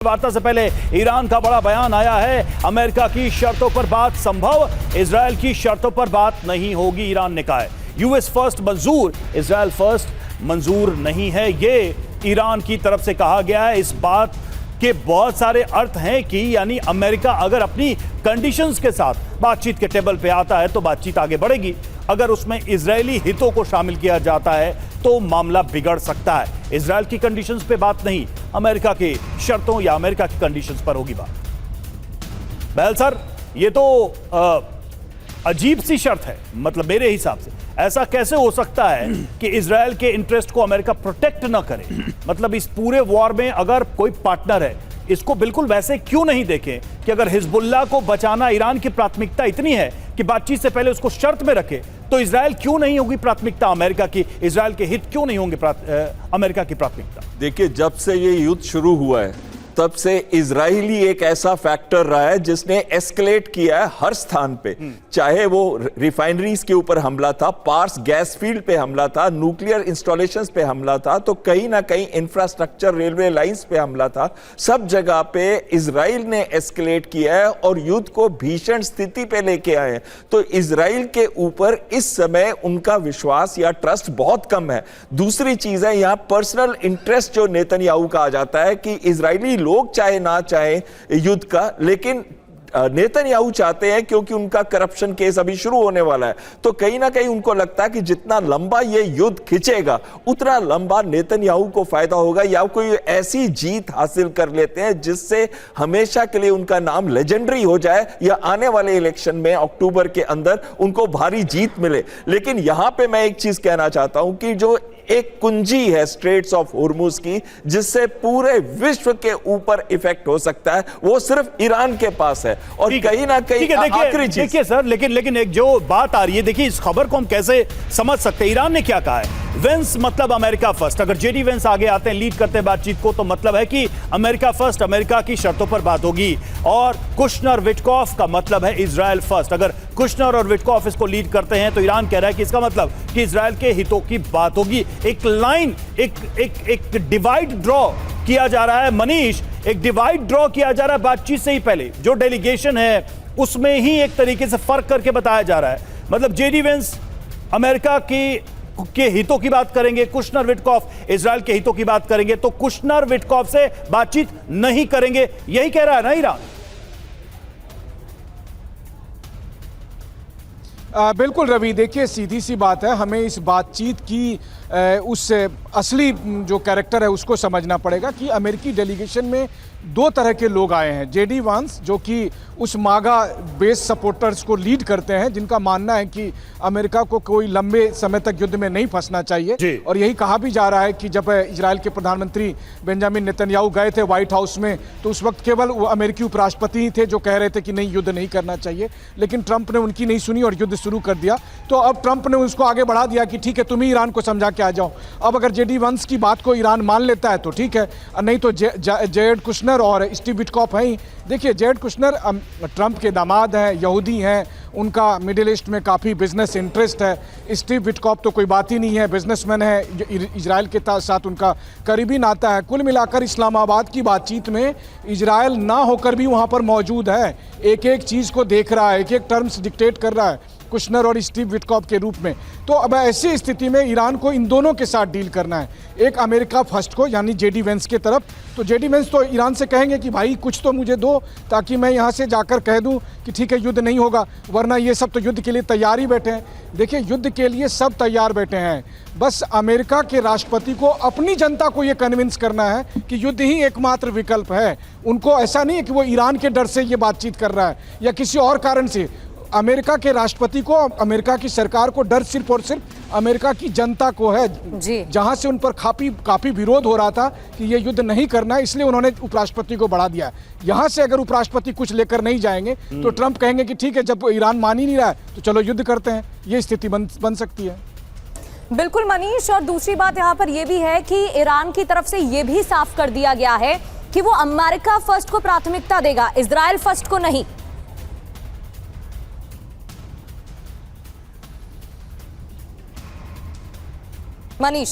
वार्ता से पहले ईरान का बड़ा बयान आया है। अमेरिका की शर्तों पर बात संभव, इजरायल की शर्तों पर बात नहीं होगी, ईरान ने कहा है। यूएस फर्स्ट मंजूर, इजरायल फर्स्ट मंजूर नहीं है, ये ईरान की तरफ से कहा गया है। इस बात के बहुत सारे अर्थ हैं कि यानी अमेरिका अगर अपनी कंडीशंस के साथ बातचीत के टेबल पे आता है तो बातचीत आगे बढ़ेगी। अगर उसमें इजरायली हितों को शामिल किया जाता है तो मामला बिगड़ सकता है। इजरायल की कंडीशंस पे बात नहीं, अमेरिका की शर्तों या अमेरिका की कंडीशंस पर होगी बात। बहल सर, ये तो अजीब सी शर्त है, मतलब मेरे हिसाब से ऐसा कैसे हो सकता है कि इजरायल के इंटरेस्ट को अमेरिका प्रोटेक्ट ना करे? मतलब इस पूरे वॉर में अगर कोई पार्टनर है, इसको बिल्कुल वैसे क्यों नहीं देखें कि अगर हिजबुल्लाह को बचाना ईरान की प्राथमिकता इतनी है कि बातचीत से पहले उसको शर्त में रखे, तो इजरायल क्यों नहीं होगी प्राथमिकता अमेरिका की? इजरायल के हित क्यों नहीं होंगे अमेरिका की प्राथमिकता? देखिए, जब से ये युद्ध शुरू हुआ है तब से इजरायली एक ऐसा फैक्टर रहा है जिसने एस्केलेट किया है हर स्थान पे। चाहे वो रिफाइनरीज के ऊपर हमला था, पार्स गैस फील्ड पे हमला था, न्यूक्लियर इंस्टॉलेशंस पे हमला था, तो कहीं ना कहीं इंफ्रास्ट्रक्चर, रेलवे लाइंस पे हमला था। सब जगह पे इजराइल ने एस्केलेट किया है और युद्ध को भीषण स्थिति पे लेके आए हैं। तो इजराइल के ऊपर इस समय उनका विश्वास या ट्रस्ट बहुत कम है। दूसरी चीज है यहाँ पर्सनल इंटरेस्ट जो नेतन्याहू का आ जाता है कि इजरायली लोग चाहे ना चाहे युद्ध का, लेकिन नेतन्याहू चाहते हैं क्योंकि उनका करप्शन केस अभी शुरू होने वाला है। तो कहीं ना कहीं उनको लगता है कि जितना लंबा ये युद्ध खिंचेगा उतना लंबा नेतन्याहू को फायदा होगा, या कोई ऐसी जीत हासिल कर लेते हैं जिससे हमेशा के लिए उनका नाम लेजेंडरी हो जाए या आने वाले इलेक्शन में अक्टूबर के अंदर उनको भारी जीत मिले। लेकिन यहां पे मैं एक चीज कहना चाहता हूं कि जो एक कुंजी है स्ट्रेट्स ऑफ होर्मुज की, जिससे पूरे विश्व के ऊपर इफेक्ट हो सकता है, वो सिर्फ ईरान के पास है। और कहीं ना कहीं आखिरी चीज, देखिए सर, लेकिन एक जो बात आ रही है, देखिए इस खबर को हम कैसे समझ सकते हैं? ईरान ने क्या कहा है? वेंस मतलब अमेरिका फर्स्ट। अगर जेडी वेंस आगे आते हैं, लीड करते हैं बातचीत को, तो मतलब है कि अमेरिका फर्स्ट, अमेरिका की शर्तों पर बात होगी। और कुशनर विटकॉफ का मतलब है इजरायल फर्स्ट। अगर कुशनर और विटकॉफ इसको लीड करते हैं तो ईरान कह रहा है कि इसका मतलब कि इजरायल के हितों की बात होगी। एक लाइन, एक डिवाइड ड्रॉ किया जा रहा है मनीष, एक डिवाइड ड्रॉ किया जा रहा है बातचीत से ही पहले। जो डेलीगेशन है उसमें ही एक तरीके से फर्क करके बताया जा रहा है। मतलब जेडी वेंस अमेरिका के हितों की बात करेंगे, कुशनर विटकॉफ इजरायल के हितों की बात करेंगे, तो कुशनर विटकॉफ से बातचीत नहीं करेंगे, यही कह रहा है ना ईरान? बिल्कुल रवि, देखिए सीधी सी बात है, हमें इस बातचीत की उस असली जो कैरेक्टर है उसको समझना पड़ेगा कि अमेरिकी डेलीगेशन में दो तरह के लोग आए हैं। जेडी वांस जो कि उस मागा बेस सपोर्टर्स को लीड करते हैं, जिनका मानना है कि अमेरिका को कोई लंबे समय तक युद्ध में नहीं फंसना चाहिए। और यही कहा भी जा रहा है कि जब इजरायल के प्रधानमंत्री बेंजामिन नेतन्याहू गए थे व्हाइट हाउस में, तो उस वक्त केवल वो अमेरिकी उपराष्ट्रपति ही थे जो कह रहे थे कि नहीं, युद्ध नहीं करना चाहिए। लेकिन ट्रंप ने उनकी नहीं सुनी और युद्ध शुरू कर दिया। तो अब ट्रंप ने उसको आगे बढ़ा दिया कि ठीक है, तुम ही ईरान को समझा के आ जाओ। अब अगर जेडी वांस की बात को ईरान मान लेता है तो ठीक है, नहीं तो जेरेड कुशनर और स्टीव विटकॉफ हैं ही। देखिए, जेरेड कुशनर ट्रंप के दामाद हैं, यहूदी हैं, उनका मिडिल ईस्ट में काफ़ी बिजनेस इंटरेस्ट है। स्टीव विटकॉफ तो कोई बात ही नहीं है, बिजनेसमैन है, इजरायल के साथ उनका करीबी नाता है। कुल मिलाकर इस्लामाबाद की बातचीत में इजरायल ना होकर भी वहाँ पर मौजूद है, एक एक चीज़ को देख रहा है, एक एक टर्म्स डिक्टेट कर रहा है कुशनर और स्टीव विटकॉफ के रूप में। तो अब ऐसी स्थिति में ईरान को इन दोनों के साथ डील करना है, एक अमेरिका फर्स्ट को यानी जेडी वेंस के तरफ। तो जेडी वेंस तो ईरान से कहेंगे कि भाई कुछ तो मुझे दो, ताकि मैं यहाँ से जाकर कह दूँ कि ठीक है युद्ध नहीं होगा, वरना ये सब तो युद्ध के लिए तैयार ही बैठे हैं। देखिए, युद्ध के लिए सब तैयार बैठे हैं, बस अमेरिका के राष्ट्रपति को अपनी जनता को ये कन्विंस करना है कि युद्ध ही एकमात्र विकल्प है। उनको ऐसा नहीं है कि वो ईरान के डर से ये बातचीत कर रहा है या किसी और कारण से। अमेरिका के राष्ट्रपति को, अमेरिका की सरकार को डर सिर्फ और सिर्फ अमेरिका की जनता को है, जहां से उन पर काफी विरोध हो रहा था कि ये युद्ध नहीं करना है, इसलिए उन्होंने उपराष्ट्रपति को बढ़ा दिया। यहां से अगर उपराष्ट्रपति कुछ लेकर नहीं जाएंगे तो ट्रंप कहेंगे कि ठीक है, जब ईरान मान ही नहीं रहा है तो चलो युद्ध करते हैं। ये स्थिति बन सकती है। बिल्कुल मनीष, और दूसरी बात यहाँ पर यह भी है कि ईरान की तरफ से यह भी साफ कर दिया गया है कि वो अमेरिका फर्स्ट को प्राथमिकता देगा, इजरायल फर्स्ट को नहीं। मनीष,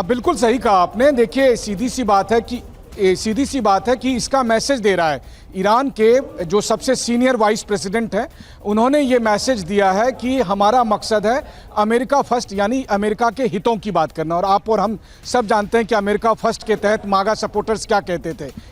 बिल्कुल सही कहा आपने। देखिए, सीधी सी बात है कि सीधी सी बात है कि इसका मैसेज दे रहा है। ईरान के जो सबसे सीनियर वाइस प्रेसिडेंट हैं, उन्होंने ये मैसेज दिया है कि हमारा मकसद है अमेरिका फर्स्ट, यानी अमेरिका के हितों की बात करना। और आप और हम सब जानते हैं कि अमेरिका फर्स्ट के तहत मागा सपोर्टर्स क्या कहते थे।